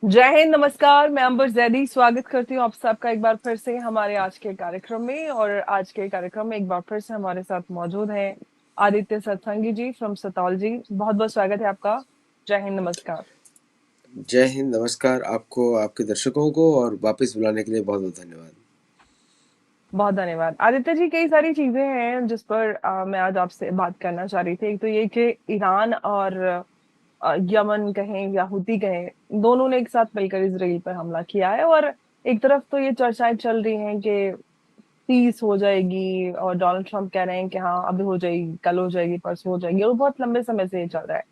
जय हिंद, नमस्कार। मैं अंबर जैदी स्वागत करती हूँ आप सबका एक बार फिर से हमारे आज के कार्यक्रम में। और आज के कार्यक्रम में एक बार फिर से हमारे साथ मौजूद हैं आदित्य सत्संगी जी फ्रॉम सतौल जी। बहुत बहुत स्वागत है आपका। जय हिंद, नमस्कार। जय हिंद, नमस्कार आपको, आपके दर्शकों को, और वापस बुलाने के लिए बहुत बहुत धन्यवाद। बहुत धन्यवाद आदित्य जी। कई सारी चीजें हैं जिस पर मैं आज आपसे बात करना चाह रही थी। एक तो ये कि ईरान और यमन कहें या हुती कहें, दोनों ने एक साथ मिलकर इसराइल पर हमला किया है। और एक तरफ तो ये चर्चाएं चल रही हैं कि पीस हो जाएगी, और डोनाल्ड ट्रम्प कह रहे हैं कि हाँ अभी हो जाएगी, कल हो जाएगी, परसों हो जाएगी, और बहुत लंबे समय से ये चल रहा है।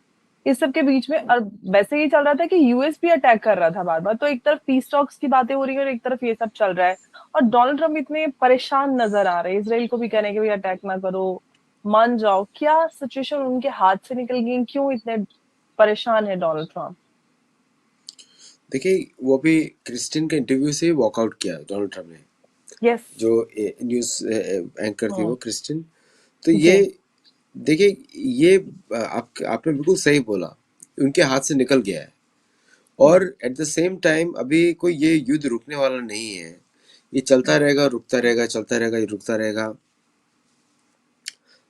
इस सब के बीच में और वैसे ही चल रहा था कि यूएस भी अटैक कर रहा था बार बार। तो एक तरफ पीस टॉक्स की बातें हो रही है और एक तरफ ये सब चल रहा है। और डोनाल्ड ट्रम्प इतने परेशान नजर आ रहे हैं, इसराइल को भी कह रहे हैं कि भाई अटैक ना करो, मान जाओ। क्या सिचुएशन उनके हाथ से निकल गई? क्यों इतने परेशान है डोनाल्ड ट्रम्प? देखिए, वो भी क्रिस्टिन के इंटरव्यू से वॉकआउट किया डोनाल्ड ट्रम्प ने। यस। जो न्यूज़ एंकर थी वो क्रिस्टिन। तो ये जी। देखिए, ये आपने बिल्कुल सही बोला, उनके हाथ से निकल गया है। और एट द सेम टाइम अभी कोई ये युद्ध रुकने वाला नहीं है। ये चलता रहेगा, रुकता रहेगा, चलता रहेगा, ये रुकता रहेगा,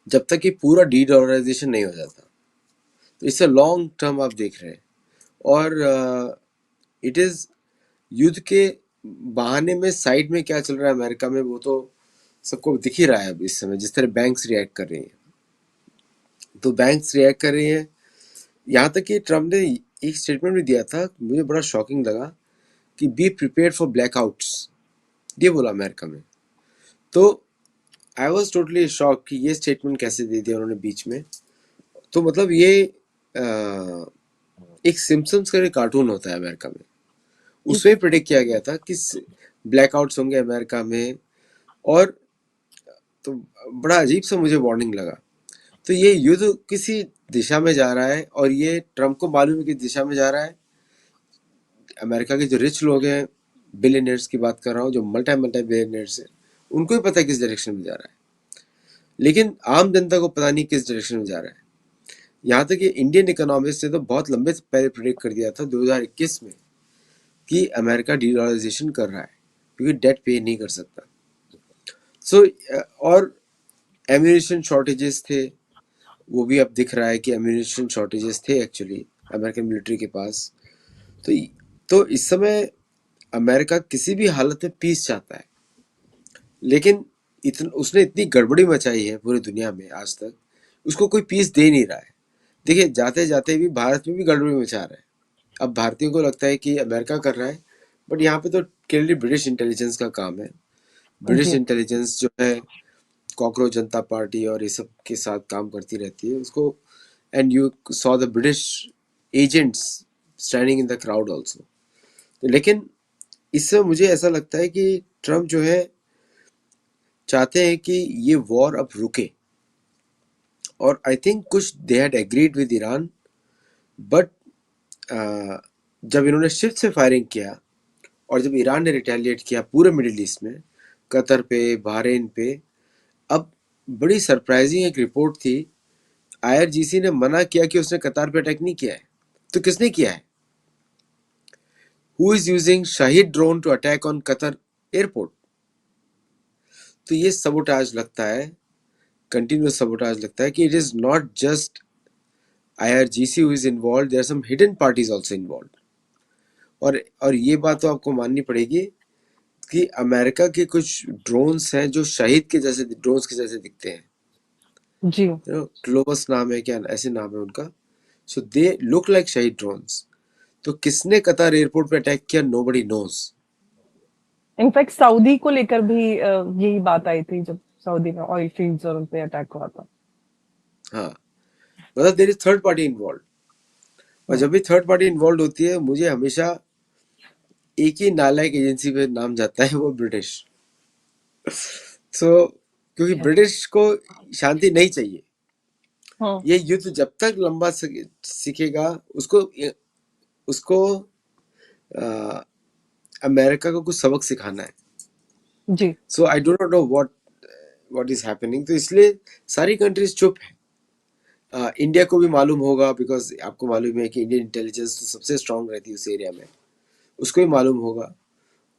जब तक कि पूरा डी डॉलराइजेशन नहीं हो जाता। तो इससे लॉन्ग टर्म आप देख रहे हैं। और इट इज़ युद्ध के बहाने में साइड में क्या चल रहा है अमेरिका में, वो तो सबको दिख ही रहा है अब इस समय। जिस तरह बैंक्स रिएक्ट कर रही हैं, तो बैंक्स रिएक्ट कर रही हैं। यहाँ तक कि ट्रम्प ने एक स्टेटमेंट भी दिया था, मुझे बड़ा शॉकिंग लगा, कि बी प्रिपेयर फॉर ब्लैकआउट्स, ये बोला अमेरिका में। तो आई वॉज टोटली शॉक कि ये स्टेटमेंट कैसे दे दिया उन्होंने बीच में। तो मतलब ये एक सिम्पसन्स का कार्टून होता है अमेरिका में, उसमें प्रेडिक्ट किया गया था कि ब्लैकआउट्स होंगे अमेरिका में। और तो बड़ा अजीब सा मुझे वार्निंग लगा। तो ये युद्ध किसी दिशा में जा रहा है, और ये ट्रम्प को मालूम है कि दिशा में जा रहा है। अमेरिका के जो रिच लोग हैं, बिलियनर्स की बात कर रहा हूँ, जो मल्टी मल्टी बिलियनर्स हैं, उनको ही पता है किस डायरेक्शन में जा रहा है, लेकिन आम जनता को पता नहीं किस डायरेक्शन में जा रहा है। यहाँ तक कि इंडियन इकोनॉमिस्ट ने तो बहुत लंबे से पहले प्रेडिक्ट कर दिया था 2021 में कि अमेरिका डीडॉलराइजेशन कर रहा है, क्योंकि डेट पे नहीं कर सकता। सो और एम्यूनिशन शॉर्टेजेस थे, वो भी अब दिख रहा है कि एम्यूनिशन शॉर्टेजेस थे एक्चुअली अमेरिकन मिलिट्री के पास। तो तो इस समय अमेरिका किसी भी हालत में पीस चाहता है, लेकिन उसने इतनी गड़बड़ी मचाई है पूरी दुनिया में आज तक, उसको कोई पीस दे नहीं रहा है। देखिए, जाते जाते भी भारत में भी गड़बड़ी मचा रहा है। अब भारतीयों को लगता है कि अमेरिका कर रहा है, बट यहाँ पे तो क्लियरली ब्रिटिश इंटेलिजेंस का काम है। ब्रिटिश जी। इंटेलिजेंस जो है, कॉकरोच जनता पार्टी और ये सब के साथ काम करती रहती है उसको। And you saw the British agents standing in the crowd also. लेकिन इससे मुझे ऐसा लगता है कि ट्रम्प जो है चाहते हैं कि ये वॉर अब रुके। और आई थिंक कुछ they had agreed with Iran, but जब इन्होंने शिफ्ट से फायरिंग किया, और जब ईरान ने रिटेलिएट किया पूरे मिडिल ईस्ट में, कतर पे, बहरीन पे, अब बड़ी सरप्राइजिंग एक रिपोर्ट थी। आईआरजीसी ने मना किया कि उसने कतार पे अटैक नहीं किया है। तो किसने किया है? Who is using Shahed drone to attack on Qatar airport? तो ये सबोटाज लगता है, कंटिन्यूस सबोटाज लगता है, कि it is not just IRGC who is involved, there are some hidden parties also involved. और ये बात तो आपको माननी पड़ेगी कि अमेरिका के कुछ ड्रोन्स हैं जो शहीद के जैसे, ड्रोन्स के जैसे दिखते हैं। जी। क्लोबस नाम है क्या, ऐसे नाम है उनका। सो दे लुक लाइक शहीद ड्रोन्स। तो किसने कतार एयरपोर्ट पे अटैक किया, नोबडी नोज। इनफैक्ट सऊदी को लेकर भी यही बात आई थी जब सऊदी में ऑयल फील्ड्स और उन पे अटैक हुआ था। हाँ, मतलब there is third party involved. और हम्म। जब भी थर्ड पार्टी इन्वॉल्व होती है, मुझे हमेशा एक ही नालायक एजेंसी पे नाम जाता है, वो ब्रिटिश। सो क्योंकि Yes. ब्रिटिश को शांति नहीं चाहिए। हम्म। ये युद्ध जब तक लंबा सीखेगा, उसको उसको अमेरिका को कुछ सबक सिखाना है। जी। So I do not know what is happening. तो इसलिए सारी कंट्रीज चुप है। इंडिया को भी मालूम होगा, बिकॉज आपको मालूम है कि इंडियन इंटेलिजेंस तो सबसे स्ट्रांग रहती है उस एरिया में। उसको ही मालूम होगा।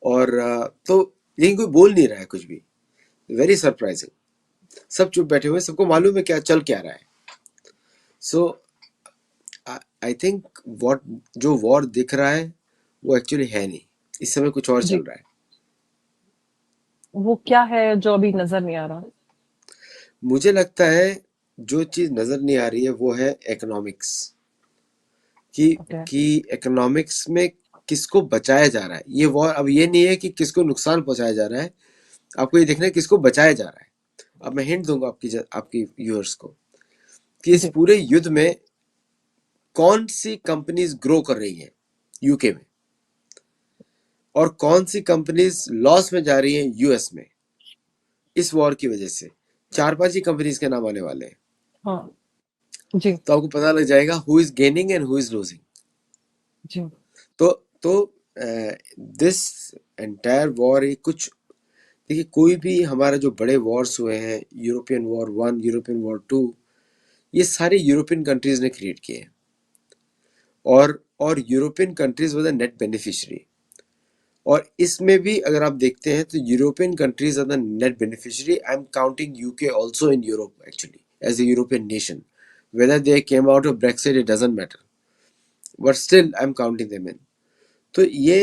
और तो लेकिन कोई बोल नहीं रहा है कुछ भी, वेरी सरप्राइजिंग। सब चुप बैठे हुए हैं, सबको मालूम है क्या चल क्या रहा है। सो आई थिंक वॉट जो वॉर दिख रहा है वो एक्चुअली है नहीं, इस समय कुछ और चल जी। रहा है। वो क्या है जो अभी नजर नहीं आ रहा? मुझे लगता है जो चीज नजर नहीं आ रही है वो है इकोनॉमिक्स, कि ओके। कि इकोनॉमिक्स में किसको बचाया जा रहा है। ये वॉर अब ये नहीं है कि किसको नुकसान पहुंचाया जा रहा है, आपको ये देखना है किसको बचाया जा रहा है। अब मैं हिंट दूंगा आपकी व्यूअर्स को कि इस जी। पूरे युद्ध में कौन सी कंपनीज ग्रो कर रही हैं यूके में, और कौन सी कंपनीज लॉस में जा रही हैं यूएस में, इस वॉर की वजह से। चार पांच ही कंपनीज के नाम आने वाले हैं, हाँ। जी। तो आपको पता लग जाएगा who is gaining and who is losing. जी। तो दिस एंटायर वॉर ये कुछ, देखिए कोई भी हमारा जो बड़े वॉर्स हुए हैं, European war one, European war two, ये सारे यूरोपियन कंट्रीज ने क्रिएट किए हैं। और European countries was the net beneficiary. और इसमें भी अगर आप देखते हैं तो European countries are the net beneficiary. I am counting UK also in Europe actually as a European nation, whether they came out of Brexit it doesn't matter, but still I'm counting them in। तो ये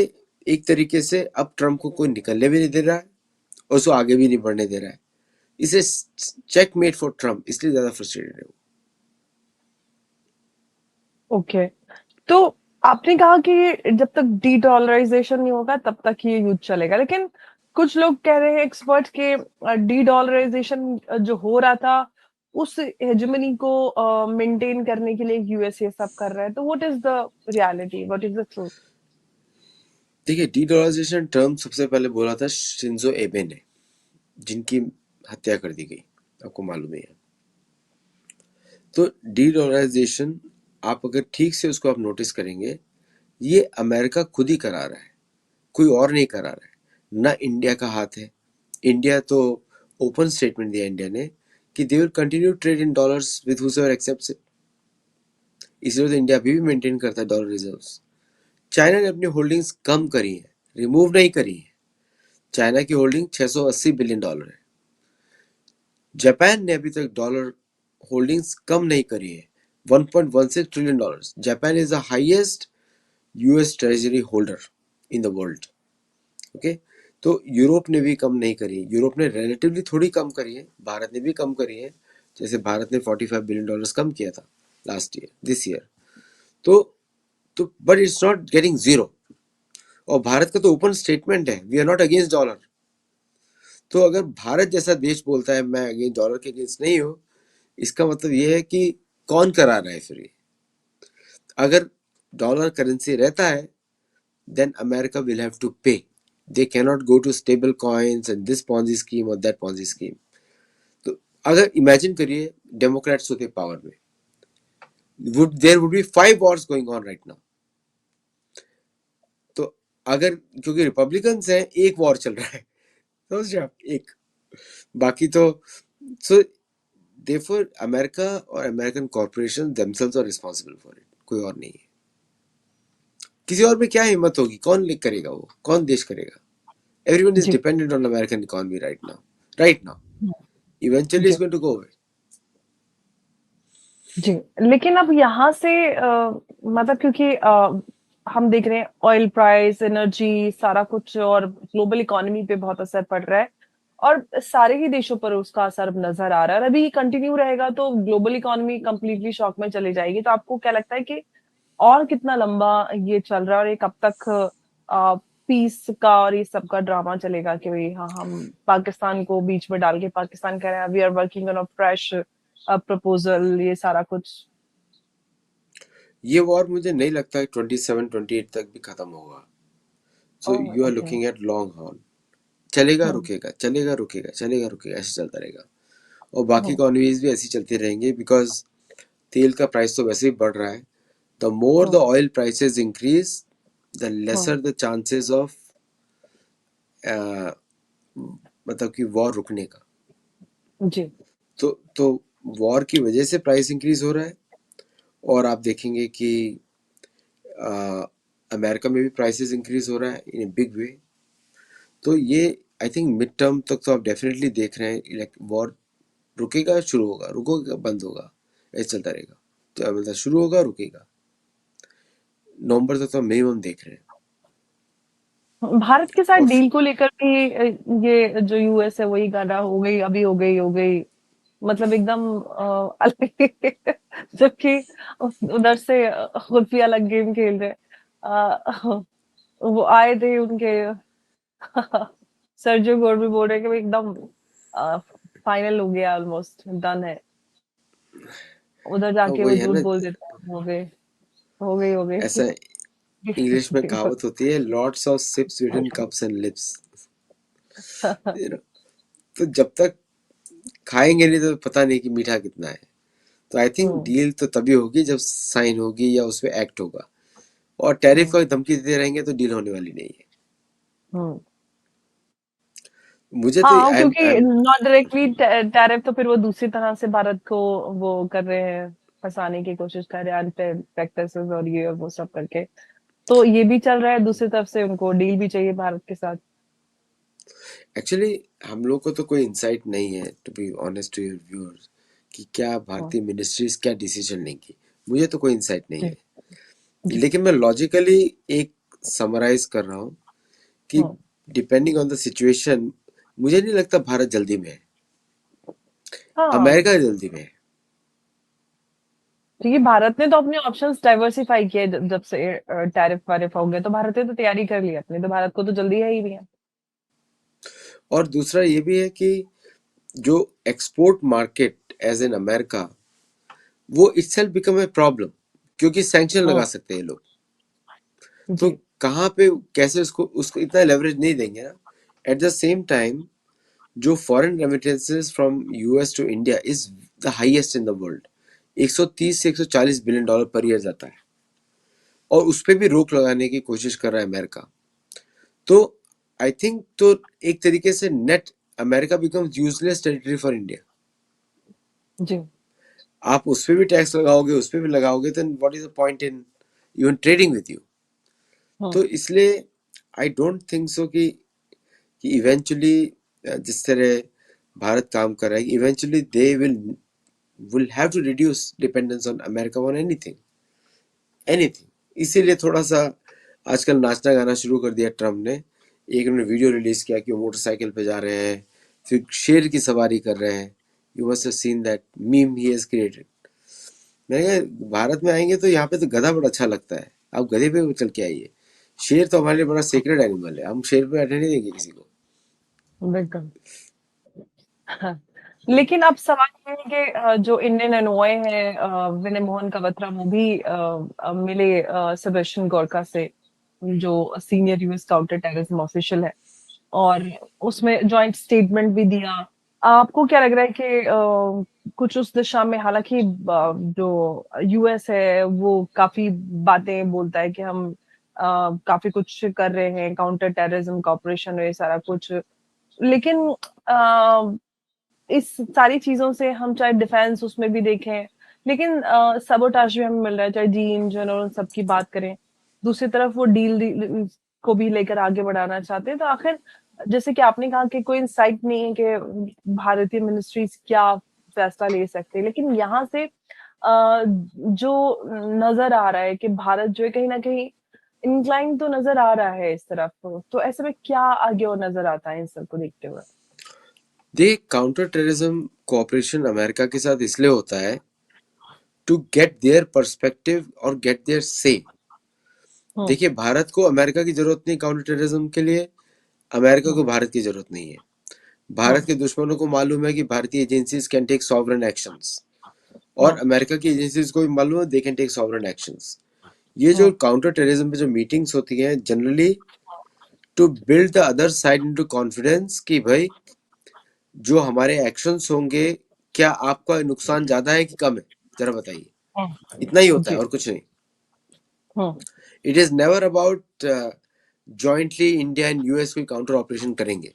एक तरीके से अब Trump को कोई निकलने भी नहीं दे रहा है और उसको आगे भी नहीं बढ़ने दे रहा है। इसे चेक मेट फॉर ट्रम्प, इसलिए ज्यादा फ्रस्ट्रेटेड है वो। ओके। तो आपने कहा कि जब तक डी डॉलराइजेशन नहीं होगा तब तक ये युद्ध चलेगा, लेकिन कुछ लोग कह रहे हैं, एक्सपर्ट्स के, डी डॉलराइजेशन जो हो रहा था उस हेजेमनी को मेंटेन करने के लिए यूएस ये सब कर रहा है। तो what is the reality, what is the truth? देखिए डी डॉलराइजेशन टर्म सबसे पहले बोला था शिंजो एबे ने, जिनकी हत्या कर दी गई, आपको मालूम है। तो डी डॉलराइजेशन आप अगर ठीक से उसको आप नोटिस करेंगे, ये अमेरिका खुद ही करा रहा है, कोई और नहीं करा रहा है, ना इंडिया का हाथ है। इंडिया तो ओपन स्टेटमेंट दिया इंडिया ने कि they will continue trade in dollars with whoever accepts it, इसलिए तो इंडिया अभी भी मेंटेन करता है डॉलर रिजर्व्स। चाइना ने अपनी होल्डिंग्स कम करी है, रिमूव नहीं करी है। चाइना की होल्डिंग 680 बिलियन डॉलर है। जापान ने अभी तक डॉलर होल्डिंग्स कम नहीं करी है, 1.16 trillion dollars. Japan is the highest US treasury holder in the world. Okay, तो यूरोप ने भी कम नहीं करी, यूरोप ने रिलेटिवली थोड़ी कम करी है, भारत ने भी कम करी है। जैसे भारत ने 45 बिलियन डॉलर्स कम किया था लास्ट ईयर, दिस ईयर। तो but it's not getting zero. और भारत का तो ओपन स्टेटमेंट है, we are not against dollar. तो अगर भारत जैसा देश बोलता है मैं अगेंस्ट डॉलर के अगेंस्ट नहीं हूं, इसका मतलब ये है कि कौन करा रहा है फिर ये। अगर डॉलर करेंसी रहता है then America will have to pay. They cannot go to stable coins and this Ponzi scheme or that Ponzi scheme. तो अगर इमेजिन करिए डेमोक्रेट्स होते पावर में, would there would be 5 wars going on right now। तो अगर क्योंकि Republicans हैं एक वॉर चल रहा है, समझ रहे आप, एक, बाकी तो सो देयरफॉर अमेरिका और American corporation themselves are responsible for it, कोई और नहीं है। किसी और में क्या हिम्मत होगी, कौन लिख करेगा, वो कौन देश करेगा। Everyone is ji. dependent on American economy right now, right now, eventually ji. it's going to go away। जी। लेकिन अब यहाँ से मतलब क्योंकि हम देख रहे हैं ऑयल प्राइस, एनर्जी, सारा कुछ, और ग्लोबल इकोनॉमी पे बहुत असर पड़ रहा है, और सारे ही देशों पर उसका असर अब नजर आ रहा है, और अभी कंटिन्यू रहेगा तो ग्लोबल इकोनॉमी कंप्लीटली शॉक में चली जाएगी। तो आपको क्या लगता है कि और कितना लंबा ये चल रहा है, और ये कब तक पीस का और ये सब का ड्रामा चलेगा कि भाई हाँ, हम पाकिस्तान को बीच में डाल के, पाकिस्तान कह रहे हैं we are working on a fresh proposal, ये सारा कुछ? ये वॉर मुझे नहीं लगता है 27-28 तक भी खत्म होगा। So oh, you are okay. Looking at long haul, चलेगा हम्म। रुकेगा, चलेगा रुकेगा, चलेगा रुकेगा, ऐसे चलता रहेगा। और बाकी हम्म। इकोनॉमीज भी ऐसी चलती रहेंगी, बिकॉज तेल का प्राइस तो वैसे ही बढ़ रहा है। The more the hmm. Oil prices increase, the hmm. Lesser the chances of मतलब कि वॉर रुकने का। जी। तो वॉर की वजह से प्राइस इंक्रीज हो रहा है। और आप देखेंगे कि अमेरिका में भी प्राइसेस इंक्रीज हो रहा है इन ए बिग वे। तो ये आई थिंक मिड टर्म तक तो आप डेफिनेटली देख रहे हैं वॉर रुकेगा, शुरू होगा, रुकेगा, बंद होगा, ऐसे चलता रहेगा। तो मतलब शुरू होगा, रुकेगा, नवंबर तक तो हम मिनिमम देख रहे हैं। भारत के साथ और डील को लेकर भी ये जो यूएस है वही गाना हो गई, अभी हो गई, हो गई, मतलब एकदम अलग जबकि उधर से खुद भी अलग गेम खेल रहे वो आए थे उनके सर्जियो गोरबी बोल रहे कि भाई एकदम फाइनल हो गया, ऑलमोस्ट डन है। उधर जाके वो वही है झूठ ना, बोल देते हैं, हो गए, हो गई, हो गई। ऐसा इंग्लिश में कहावत होती है, lots of sips between cups and lips. तो जब तक खाएंगे नहीं तो पता नहीं कि मीठा कितना है। तो आई थिंक हम्म, डील तो तभी होगी जब साइन होगी या उस पर एक्ट होगा। और टैरिफ हम्म, का धमकी देते रहेंगे तो डील होने वाली नहीं है। हम्म। मुझे तो हाँ, आई क्योंकि एम नॉट डायरेक्टली टैरिफ तो फिर वो दूसरी तरह से भारत को वो कर रहे हैं, फंसाने की कोशिश कर रहे हैं, अनफेयर प्रैक्टिसेस और ये और वो सब करके। तो ये भी चल रहा है, दूसरी तरफ से उनको डील भी चाहिए भारत के साथ। एक्चुअली हम लोग को तो कोई इंसाइट नहीं है to be honest to your viewers कि क्या हाँ, भारतीय मिनिस्ट्रीज क्या डिसीजन लेंगी। मुझे तो कोई इंसाइट नहीं जी, है। जी। लेकिन मैं लॉजिकली एक समराइज कर रहा हूँ कि हाँ, डिपेंडिंग ऑन द सिचुएशन मुझे नहीं लगता भारत जल्दी में है, हाँ, अमेरिका जल्दी में है। क्योंकि भारत ने तो अपने ऑप्शंस डाइवर्सिफाई किए जब से टैरिफ वारिफ हो गए, तो भारत ने तो तैयारी कर ली अपनी, तो भारत को तो जल्दी है ही नहीं है। और दूसरा ये भी है कि जो export market as an America, वो इटसेल्फ बिकम ए प्रॉब्लम, क्योंकि सैंक्शन लगा हाँ, सकते हैं लोग। तो जी, कहाँ पे कैसे उसको उसको इतना लेवरेज नहीं देंगे ना। एट द सेम टाइम जो foreign remittances from US to India is the highest in the world. 130 से 140 बिलियन डॉलर पर ईयर जाता है। और उस पर भी रोक लगाने की कोशिश कर रहा है अमेरिका। तो आई थिंक तो एक तरीके से net America becomes useless territory for India. जी, आप उस पर भी टैक्स लगाओगे, उस पर भी लगाओगे, तो what is the point in even trading with you. हाँ, तो इसलिए आई डोंट थिंक सो कि इवेंचुअली जिस तरह भारत काम कर रहा है, eventually they will have to reduce dependence on America on anything, anything. इसीलिए थोड़ा सा आजकल नाचना गाना शुरू कर दिया ट्रम्प ने। एक उन्होंने वीडियो रिलीज किया कि वो मोटरसाइकिल पे जा रहे हैं, फिर शेर की सवारी कर रहे हैं। You must have seen that meme he has created. मैंने कहा भारत में आएंगे तो यहाँ पे तो गधा बड़ा अच्छा लगता है, आप गधे पे चल के आइए। शेर तो हमारे लिए बड़ा सेक्रेड एनिमल है, हम शेर पे बैठने नहीं देंगे किसी को। बिल्कुल। हाँ, लेकिन अब सवाल ये है कि जो इंडियन एनओए है, विनय मोहन क्वात्रा, वो भी मिले सेबेस्टियन गोरका से, जो senior US counter terrorism official है, और उसमें जॉइंट स्टेटमेंट भी दिया। आपको क्या लग रहा है कि कुछ उस दिशा में, हालांकि जो यूएस है वो काफी बातें बोलता है कि हम काफी कुछ कर रहे हैं, काउंटर टेररिज्म कॉपरेशन, ये सारा कुछ, लेकिन अ, इस सारी चीजों से हम चाहे डिफेंस उसमें भी देखें, लेकिन सबोटाज भी हमें मिल रहा है, चाहे जी इंजन और उन सब की बात करें। दूसरी तरफ वो डील को भी लेकर आगे बढ़ाना चाहते हैं। तो आखिर जैसे कि आपने कहा कि कोई इंसाइट नहीं है कि भारतीय मिनिस्ट्रीज क्या फैसला ले सकते हैं, लेकिन यहाँ से जो नजर आ रहा है कि भारत जो है कहीं ना कहीं इंक्लाइन तो नजर आ रहा है इस तरफ, तो ऐसे में क्या आगे और नजर आता है इन सबको देखते हुए? देख, काउंटर टेररिज्म कोऑपरेशन अमेरिका के साथ इसलिए होता है टू गेट देयर पर्सपेक्टिव और गेट देयर से। हम्म, देखिए, भारत को अमेरिका की जरूरत नहीं काउंटर टेररिज्म के लिए, अमेरिका को हम्म, भारत की जरूरत नहीं है। भारत हम्म, के दुश्मनों को मालूम है कि भारतीय agencies can take sovereign actions, और हम्म, अमेरिका की एजेंसीज को भी मालूम है they can take sovereign actions. ये जो हम्म, काउंटर टेररिज्म पे जो मीटिंग्स होती हैं generally to build the other side into confidence कि भाई जो हमारे एक्शंस होंगे, क्या आपका नुकसान ज्यादा है कि कम है, जरा बताइए। इतना ही होता है जी, और कुछ नहीं। Hmm, it is never about jointly India and US कोई काउंटर ऑपरेशन करेंगे,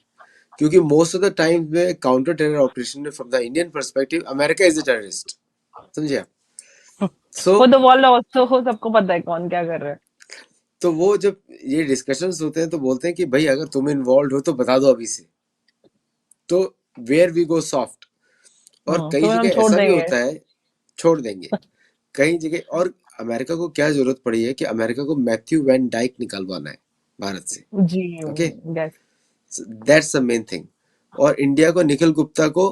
क्योंकि मोस्ट ऑफ द टाइम में काउंटर टेरर ऑपरेशन में from the Indian perspective America is the terrorist. समझे आप? सो वो तो वर्ल्ड ऑल्सो हो, सबको पता है कौन क्या कर रहा है। तो वो जब ये डिस्कशंस होते हैं तो बोलते हैं कि भाई अगर तुम इन्वॉल्व हो तो बता दो अभी से, तो वेयर वी गो सॉफ्ट। और कई तो हम जगह छोड़ ऐसा भी देंगे। होता है, छोड़ देंगे कई जगह। और अमेरिका को क्या जरूरत पड़ी है कि अमेरिका को मैथ्यू वैन डाइक निकालवाना है भारत से। जी। Okay, yes. That's the main thing. और इंडिया को निखिल गुप्ता को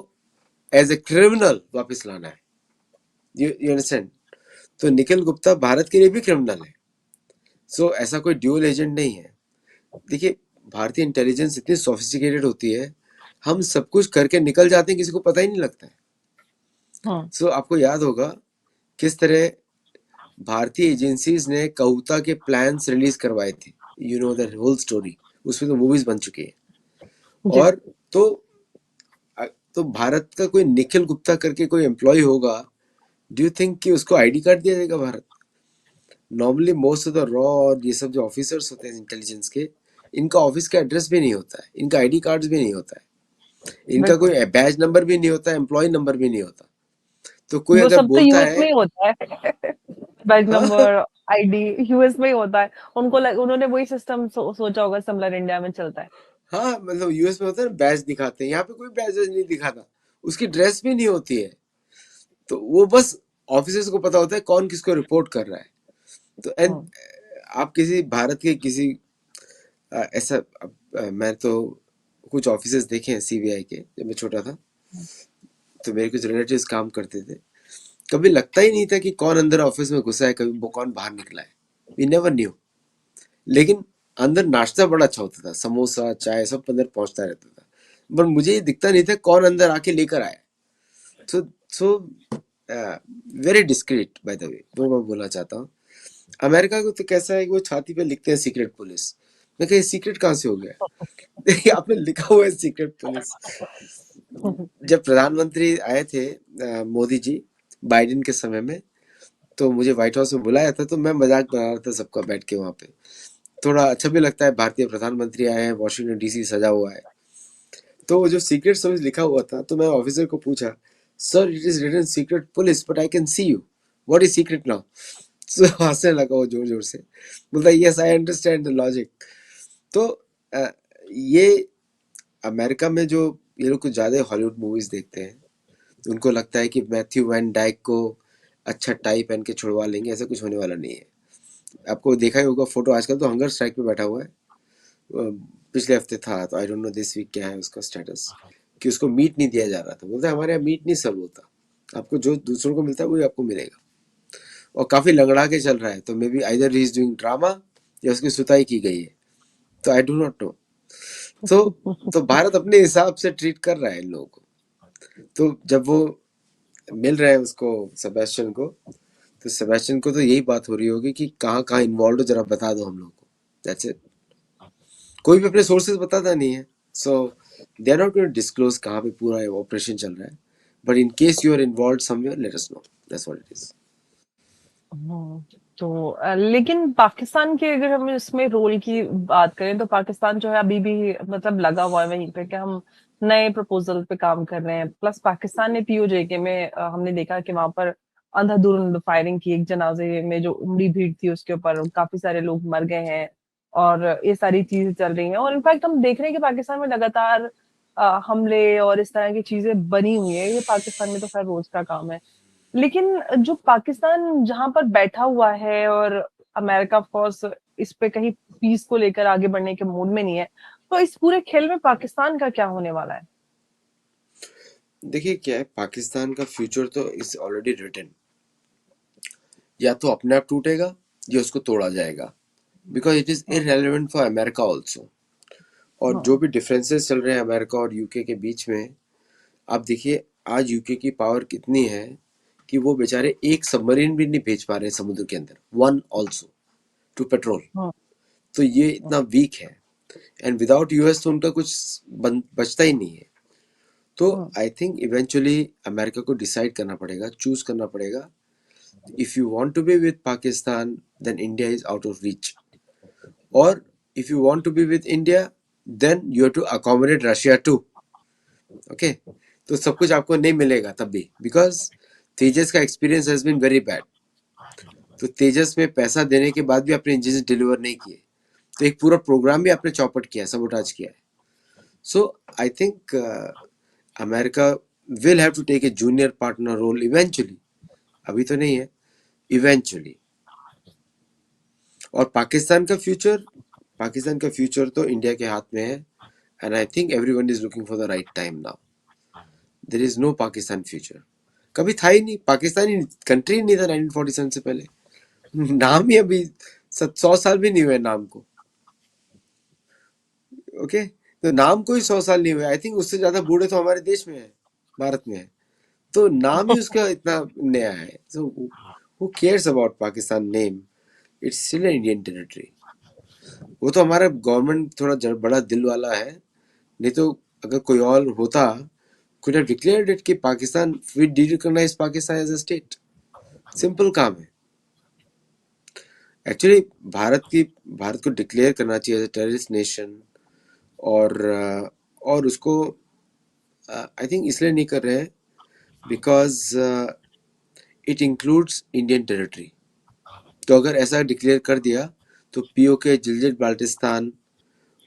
एज ए क्रिमिनल वापस लाना है। You understand? तो निखिल गुप्ता भारत के लिए भी क्रिमिनल है। सो ऐसा कोई ड्यूअल एजेंट नहीं है। देखिए, भारतीय इंटेलिजेंस इतनी सोफिस्टिकेटेड होती है, हम सब कुछ करके निकल जाते हैं, किसी को पता ही नहीं लगता है। हम्म। सो आपको याद होगा किस तरह भारतीय एजेंसीज ने कऊता के प्लान्स रिलीज करवाए थे। You know the whole story, उसमें तो मूवीज बन चुकी है। जी। और तो तो भारत का कोई निखिल गुप्ता करके कोई एम्प्लॉय होगा, डू यू थिंक कि उसको आईडी कार्ड दिया जाएगा Bharat? Normally most of the raw और ये सब जो ऑफिसर्स होते हैं इंटेलिजेंस के, इनका ऑफिस का एड्रेस भी नहीं होता है, इनका आईडी कार्ड भी नहीं होता है, इनका बिल्कुल। कोई बैज नंबर भी नहीं होता, एम्प्लॉय नंबर भी नहीं होता। तो कोई वो अगर सब तो बोलता यूएस है, में ही होता है। बैच हाँ, नंबर, आईडी यूएस में ही होता है। उन्होंने वही सिस्टम सोचा होगा, सिमिलर इंडिया में चलता है। हाँ, मतलब यूएस में होता है ना बैज दिखाते हैं, यहाँ पे कोई बैज नहीं दिखाता, उसकी ड्रेस भी नहीं होती है। तो वो बस ऑफिसर्स को पता होता है कौन किसको रिपोर्ट कर रहा है। तो एंड हम्म। आप किसी भारत के किसी ऐसा मैं तो कुछ ऑफिसर्स देखे हैं सीबीआई के जब मैं छोटा था। तो मेरे कुछ रिलेटिव्स काम करते थे, कभी लगता ही नहीं था कि कौन अंदर ऑफिस में घुसा है, कभी वो कौन बाहर निकला है, वी नेवर न्यू। लेकिन अंदर नाश्ता बड़ा अच्छा होता था, समोसा चाय सब अंदर पहुंचता रहता था, पर मुझे ये दिखता नहीं था कौन अंदर आके लेकर आया। So so very discreet by the way, वो मैं बोलना चाहता हूँ। अमेरिका को तो कैसा है कि वो छाती पे लिखते हैं सीक्रेट पुलिस। मैं कहा सीक्रेट कहाँ से हो गया? देखिए, आपने लिखा हुआ है सीक्रेट पुलिस। जब प्रधानमंत्री आए थे मोदी जी, बाइडेन के समय में, तो मुझे व्हाइट हाउस में बुलाया था, तो मैं मजाक बना रहा था सबका बैठ के वहां पे। थोड़ा अच्छा भी लगता है, भारतीय प्रधानमंत्री आए हैं, वॉशिंगटन डीसी सजा हुआ है। तो वो जो सीक्रेट सर्विस लिखा हुआ था, तो मैं ऑफिसर को पूछा, sir it is written secret police but I can see you, what is secret now? So हंसने लगा वो जोर जोर से, बोलता yes I understand the logic. तो अ, ये अमेरिका में जो ये लोग कुछ ज्यादा हॉलीवुड मूवीज देखते हैं, तो उनको लगता है कि मैथ्यू वैन डाइक को अच्छा टाई पहन के छुड़वा लेंगे, ऐसा कुछ होने वाला नहीं है। आपको देखा ही होगा फोटो, आजकल तो हंगर स्ट्राइक पे बैठा हुआ है। पिछले हफ्ते था, तो I don't know this week क्या है उसका स्टेटस, कि उसको मीट नहीं दिया जा रहा था। बोलता है हमारे यहाँ मीट नहीं सर्व होता, आपको जो दूसरों को मिलता है वही आपको मिलेगा। और काफी लंगड़ा के चल रहा है, तो may be either he is doing drama या उसकी सुताई की गई है, तो आई डू नॉट नो। तो तो भारत अपने हिसाब से ट्रीट कर रहा है इन लोगों को। तो जब वो मिल रहे हैं उसको, सेबेस्टियन को, तो सेबेस्टियन को तो यही बात हो रही होगी कि कहाँ कहाँ इन्वॉल्व हो, जरा बता दो हम लोग को। That's it. कोई भी अपने सोर्सेज बताता नहीं है। So they are not going to disclose कहाँ पे पूरा ऑपरेशन चल रहा है, but in case you are involved somewhere, let us know, that's what it is. Hmm. तो लेकिन पाकिस्तान के अगर हम इसमें रोल की बात करें, तो पाकिस्तान जो है अभी भी मतलब लगा हुआ है वहीं पे कि हम नए प्रपोजल पे काम कर रहे हैं। प्लस पाकिस्तान ने पीओजेके में हमने देखा कि वहां पर अंधाधुंध फायरिंग की, एक जनाजे में जो उमड़ी भीड़ थी उसके ऊपर काफी सारे लोग मर गए हैं। और ये सारी चीजें चल रही हैं, और इनफैक्ट हम देख रहे हैं कि पाकिस्तान में लगातार हमले और इस तरह की चीजें बनी हुई है। ये पाकिस्तान में तो खैर रोज का काम है। लेकिन जो पाकिस्तान जहां पर बैठा हुआ है, और अमेरिका ऑफ कोर्स इस पे कहीं पीस को लेकर आगे बढ़ने के मूड में नहीं है, तो इस पूरे खेल में पाकिस्तान का क्या होने वाला है? देखिए क्या है, पाकिस्तान का फ्यूचर तो इज ऑलरेडी रिटन। या तो अपने आप टूटेगा या उसको तोड़ा जाएगा, because it is hmm. Irrelevant for America also. और जो हम्म। भी डिफरेंसेस चल रहे हैं अमेरिका और यूके के बीच में, आप देखिए आज यूके की पावर कितनी है कि वो बेचारे एक सबमरीन भी नहीं भेज पा रहे समुद्र के अंदर, वन ऑल्सो टू पेट्रोल। हम्म। तो ये इतना वीक है, एंड विदाउट यूएस तो उनका कुछ बचता ही नहीं है। तो hmm. I think eventually America को डिसाइड करना पड़ेगा, चूज करना पड़ेगा। If you want to be with Pakistan then India is out of reach, और if you want to be with India then you have to accommodate Russia too. Okay, तो सब कुछ आपको नहीं मिलेगा तब भी, बिकॉज तेजस का experience has been very bad. तो तेजस में पैसा देने के बाद भी अपने इंजन डिलीवर नहीं किए, तो एक पूरा प्रोग्राम भी आपने चौपट किया, सबोटाज किया है. So I think America will have to take a junior partner role eventually, अभी तो नहीं है, इवेंचुअली. और पाकिस्तान का फ्यूचर तो इंडिया के हाथ में है. And I think everyone is looking for the right time now. There is no Pakistan future. कभी था ही नहीं, पाकिस्तानी कंट्री नहीं था 1947 से पहले. नाम ही अभी 100 साल भी नहीं हुए नाम को. ओके, तो नाम को ही 100 साल नहीं हुए. आई थिंक उससे ज्यादा बूढ़े तो हमारे देश में है, भारत में है. तो नाम ही उसका इतना नया है. So who cares about Pakistan name, it's still Indian territory. वो तो हमारा गवर्नमेंट थोड़ा बड़ा दिल वाला है, नहीं तो अगर कोई और होता could have declared it कि Pakistan, we de-recognize Pakistan as a state. Simple काम है. एक्चुअली भारत को डिक्लेयर करना चाहिए एज ए टेररिस्ट नेशन. और उसको आई थिंक इसलिए नहीं कर रहे हैं because it includes Indian territory. तो अगर ऐसा डिक्लेयर कर दिया तो पीओके, जिलजित बाल्टिस्तान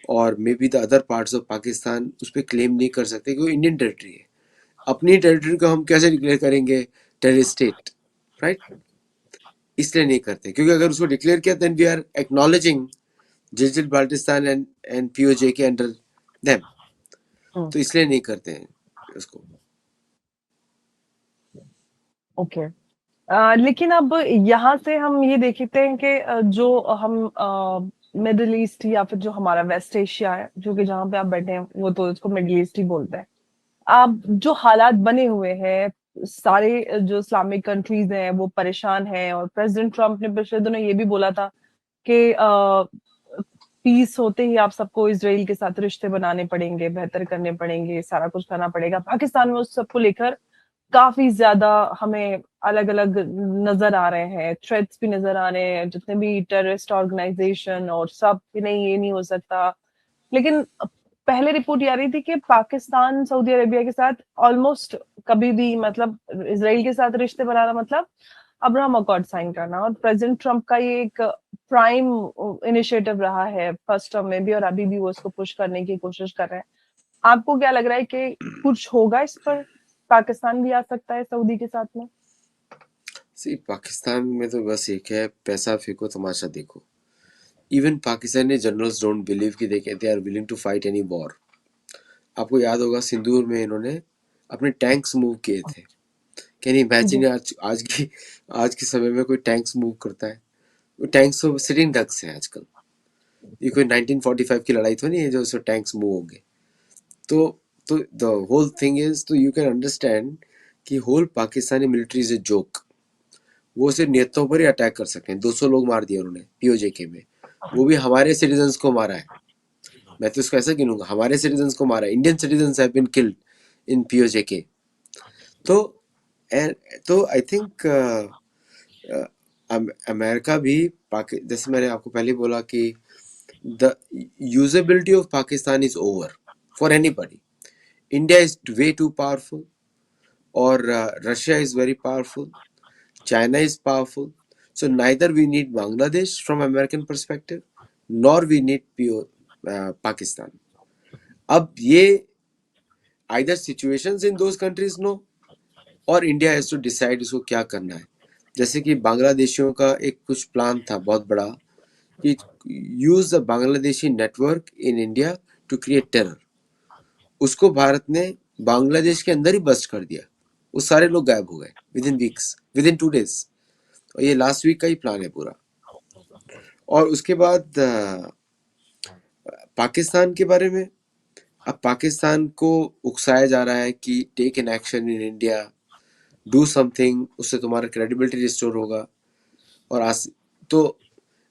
और may be the other parts of Pakistan उस पर क्लेम नहीं कर सकते कि वो इंडियन टेरिटरी है. अपनी टेरिटरी को हम कैसे डिक्लेयर करेंगे टेररिस्ट स्टेट, राइट? इसलिए नहीं करते, क्योंकि अगर उसको डिक्लेयर किया then we are acknowledging Gilgit Baltistan and POJ के अंडर देम. तो इसलिए नहीं करते हैं उसको. ओके. लेकिन अब यहाँ से हम ये देखते हैं कि जो हम मिडिल ईस्ट या फिर जो हमारा वेस्ट एशिया है, जो कि जहाँ पे आप बैठे हैं वो तो इसको मिडिल ईस्ट ही बोलते हैं. अब जो हालात बने हुए हैं, सारे जो इस्लामिक कंट्रीज हैं वो परेशान हैं, और प्रेसिडेंट ट्रम्प ने पिछले दिनों ये भी बोला था कि पीस होते ही आप सबको इसराइल के साथ रिश्ते बनाने पड़ेंगे, बेहतर करने पड़ेंगे, सारा कुछ करना पड़ेगा. पाकिस्तान में उस सबको लेकर काफी ज्यादा हमें अलग अलग नजर आ रहे हैं, थ्रेट्स भी नजर आ रहे हैं, जितने भी टेररिस्ट ऑर्गेनाइजेशन और सब कि नहीं ये नहीं हो सकता. लेकिन पहले रिपोर्ट ये आ रही थी कि पाकिस्तान सऊदी अरेबिया के साथ ऑलमोस्ट कभी भी, मतलब इसराइल के साथ रिश्ते बनाना मतलब अब्राहम अकॉर्ड साइन करना. और प्रेसिडेंट ट्रम्प का ये एक प्राइम इनिशिएटिव रहा है फर्स्ट टर्म में भी, और अभी भी वो इसको पुश करने की कोशिश कर रहे हैं. आपको क्या लग रहा है कि कुछ होगा इस पर? पाकिस्तान भी आ सकता है सऊदी के साथ में? पाकिस्तान में तो बस एक है, पैसा फेंको तमाशा देखो. Even Pakistani generals don't believe कि they are willing to fight any war. आपको याद होगा सिंदूर में इन्होंने अपने टैंक्स मूव किए थे. कैन यू इमेजिन आज के समय में कोई टैंक्स मूव करता है? वो टैंक्स तो सिटिंग डक्स हैं आजकल. ये कोई 1945 की लड़ाई तो नहीं है जो उसमें टैंक्स मूव होंगे. तो द होल थिंग इज, तो यू कैन अंडरस्टैंड कि whole Pakistani military is a joke. वो सिर्फ नियतों पर ही अटैक कर सकते हैं. 200 लोग मार दिए उन्होंने पीओजेके में, वो भी हमारे सिटीजन्स को मारा है. मैं तो इसको ऐसा गिनूंगा, हमारे सिटीजन्स को मारा है. Indian citizens have been killed in PoJK. तो तो आई थिंक अमेरिका भी जैसे मैंने आपको पहले बोला कि the usability of Pakistan is over for anybody. India is way too powerful, और Russia is very powerful, China is powerful. So neither we need Bangladesh from American perspective, nor we need Pakistan. अब ये either situations in those countries know, और India has to decide इसको क्या करना है. जैसे कि बांग्लादेशियों का एक कुछ प्लान था बहुत बड़ा कि use the Bangladeshi network in India to create terror. उसको भारत ने बांग्लादेश के अंदर ही बस्ट कर दिया. वो सारे लोग गायब हो गए with in weeks, with in 2 days. और ये लास्ट वीक का ही प्लान है पूरा. और उसके बाद पाकिस्तान के बारे में, अब पाकिस्तान को उकसाया जा रहा है कि take an action in India, do something, उससे तुम्हारा क्रेडिबिलिटी रिस्टोर होगा. और तो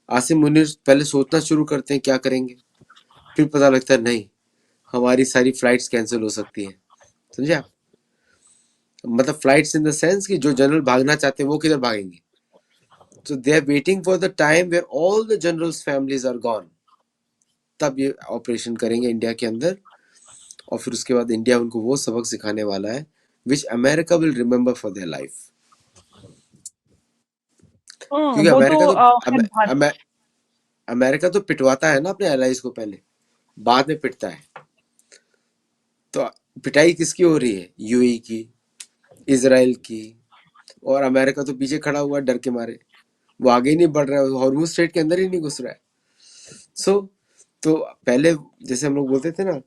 आसिम मुनीर पहले सोचना शुरू करते हैं क्या करेंगे, फिर पता लगता है नहीं, हमारी सारी फ्लाइट्स कैंसिल हो सकती हैं. समझे आप? मतलब फ्लाइट्स इन द सेंस कि जो जनरल भागना चाहते हैं वो किधर भागेंगे. So they are waiting for the time where all the generals' families are gone. तब ये ऑपरेशन करेंगे इंडिया के अंदर, और फिर उसके बाद इंडिया उनको वो सबक सिखाने वाला है which America will remember for their life. क्योंकि वो तो अमेरिका तो खैर अमे, अमेरिका तो पिटवाता है ना अपने एलाइज को पहले, बाद में पिटता है। तो पिटाई किसकी हो रही है? यूएई की, इसराइल की, और अमेरिका तो पीछे खड़ा हुआ है डर के मारे। वो आगे ही नहीं बढ़ रहा है, हॉर्मुज स्ट्रेट के अंदर ही नहीं घुस रहा है। सो तो पहले जैसे हम लोग बोलते थे ना,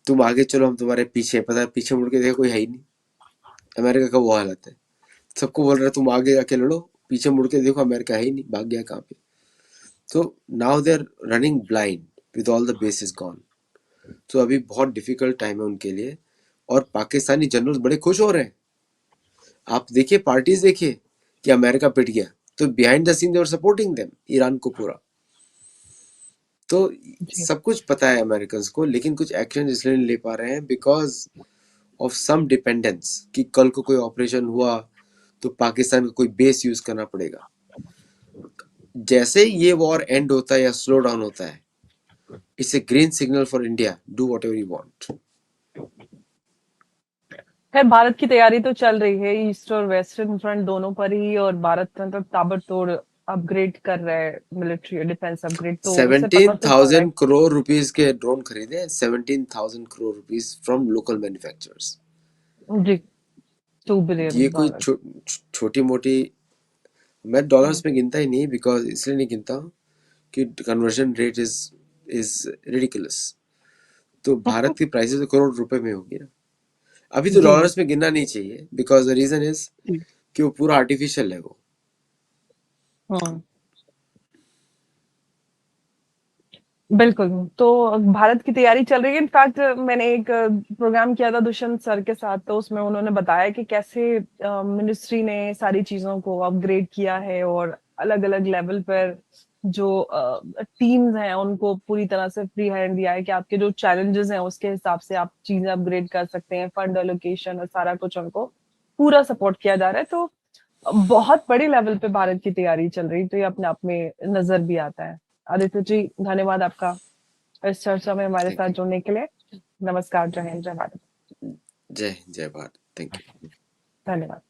तुम आगे चलो हम तुम्हारे पीछे, पता है पीछे मुड़ के देखो कोई है ही नहीं। अमेरिका का वो हालत है, सबको बोल रहा है तुम आगे जाके लड़ो, पीछे मुड़ के देखो अमेरिका है ही नहीं, भाग गया कहाँ पे। तो now they are running blind with all the basis gone. तो अभी बहुत डिफिकल्ट टाइम है उनके लिए, और पाकिस्तानी जनरल बड़े खुश हो रहे हैं। आप देखिए, पार्टीज देखिए कि अमेरिका पिट गया, तो behind the scene they are supporting them, Iran को पूरा। तो जी। सब कुछ पता है अमेरिकन को, लेकिन कुछ एक्शन इसलिए नहीं ले पा रहे हैं बिकॉज ऑफ सम डिपेंडेंस, कि कल को कोई ऑपरेशन हुआ तो पाकिस्तान का कोई बेस यूज करना पड़ेगा। जैसे ये वॉर एंड होता है या स्लो डाउन होता है, it's a green signal for India, do what ever you want. खैर भारत की तैयारी तो चल रही है ईस्ट और वेस्टर्न फ्रंट दोनों पर ही, और भारत मतलब ताबड़तोड़ अपग्रेड कर रहा है मिलिट्री डिफेंस अपग्रेड, तो उससे पता तो चल रहा 17,000 करोड़ रुपीस के ड्रोन खरीदे, 17,000 crore rupees from local manufacturers. है जी। ये कोई $2 billion। छोटी मोटी, मैं डॉलर्स में गिनता ही नहीं, बिकॉज इसलिए नहीं गिनता हूँ कि conversion rate is is ridiculous. तो भारत की प्राइसेस तो करोड़ रुपए में होगी ना। अभी तो जी जी डॉलर्स में गिनना नहीं चाहिए, बिकॉज द रीजन इज जी। कि वो पूरा आर्टिफिशियल है वो। हम्म। बिल्कुल। तो भारत की तैयारी चल रही है। इनफैक्ट मैंने एक प्रोग्राम किया था दुष्यंत सर के साथ, तो उसमें उन्होंने बताया कि कैसे मिनिस्ट्री ने सारी चीजों को अपग्रेड किया है, और अलग अलग लेवल पर जो टीम्स हैं उनको पूरी तरह से फ्री हैंड दिया है कि आपके जो चैलेंजेस हैं उसके हिसाब से आप चीजें अपग्रेड कर सकते हैं, फंड एलोकेशन और सारा कुछ उनको पूरा सपोर्ट किया जा रहा है। तो बहुत बड़े लेवल पे भारत की तैयारी चल रही, तो ये अपने आप में नजर भी आता है। आदित्य जी, धन्यवाद आपका इस चर्चा में हमारे थैंक साथ यू। जुड़ने के लिए। नमस्कार, जय हिंद, जय भारत। जय हिंद, जय भारत, थैंक यू। धन्यवाद।